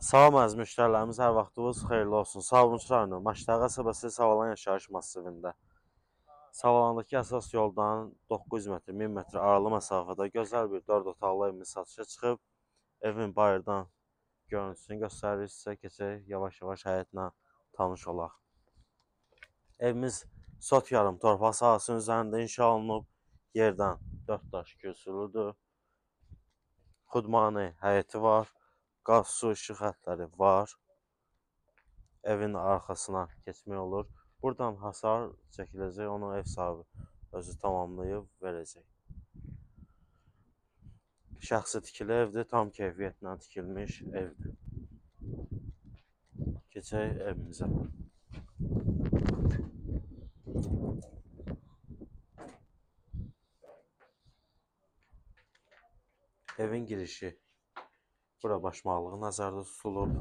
Salam əziz müştərilərimiz, hər vaxtınız xeyirli olsun. Sabunçu rayonu Maştağa qəsəbəsi Savalan yaşayış massivində Savalandakı əsas yoldan 900 metr, 1000 metr aralı məsafədə gözəl bir 4 otaqlı evimiz satışa çıxıb. Evin bayırdan görüntüsünü göstəririk sizə. Keçək yavaş-yavaş həyətlə tanış olaq. Evimiz sot yarım torpaq sahəsinin üzərində inşa olunub. Yerdən 4 daş kürsülüdür. Xudmani həyəti var. Qaz, su, işıq xətləri var. Evin arxasına keçmək olur. Buradan hasar çəkiləcək, onu ev sahibi özü tamamlayıb verəcək. Şəxsi tikili evdir, tam keyfiyyətlə tikilmiş evdir. Keçək evimizə. Evin girişi bura başmaqlığı nəzərdə tutulub.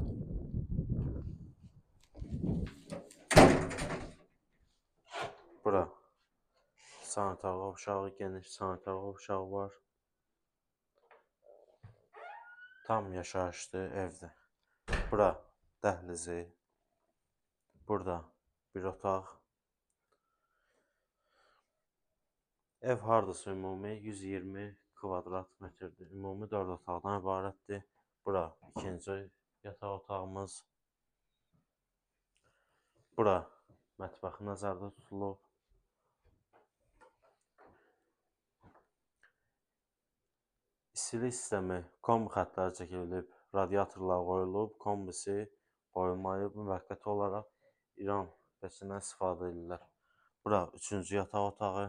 Bura sanitar qovşağı, geniş sanitar qovşağı var. Tam yaşayışlı evdir. Bura dəhlizi. Burada bir otaq. Ev hardasa ümumi 120 kvadrat metrdir. Ümumi 4 otaqdan ibarətdir. Bura ikinci yataq otağımız. Bura mətbəxi nəzərdə tutulub. İstilik sistemi, kombi xətləri çəkilib, radiatorlar qoyulub, kombisi qoyulmayıb, müvəqqəti olaraq İran peçindən istifadə edirlər. Bura üçüncü yataq otağı.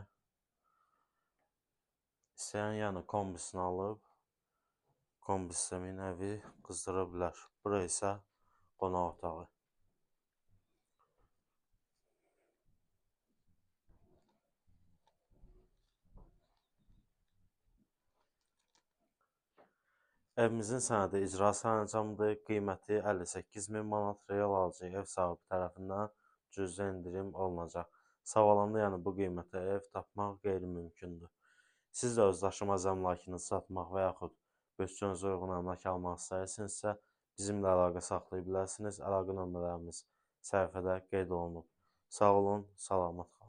İstəyən yəni kombisini alıb, kombi sistemi ilə evi qızdıra bilər. Bura isə qonaq otağı. Evimizin sənədi icra sərəncamıdır. Qiyməti 58.000 manat real alıcı ev sahibi tərəfindən cüzi indirim olunacaq. Savalanda yəni bu qiymətə ev tapmaq qeyri-mümkündür. Siz də öz daşınmaz əmlakınızı satmaq və yaxud bütçənizə uyğun əmlak almaq istəyirsinizsə, bizimlə əlaqə saxlaya bilərsiniz. Əlaqə nömrələrimiz səhifədə qeyd olunub. Sağ olun, salamat qalın.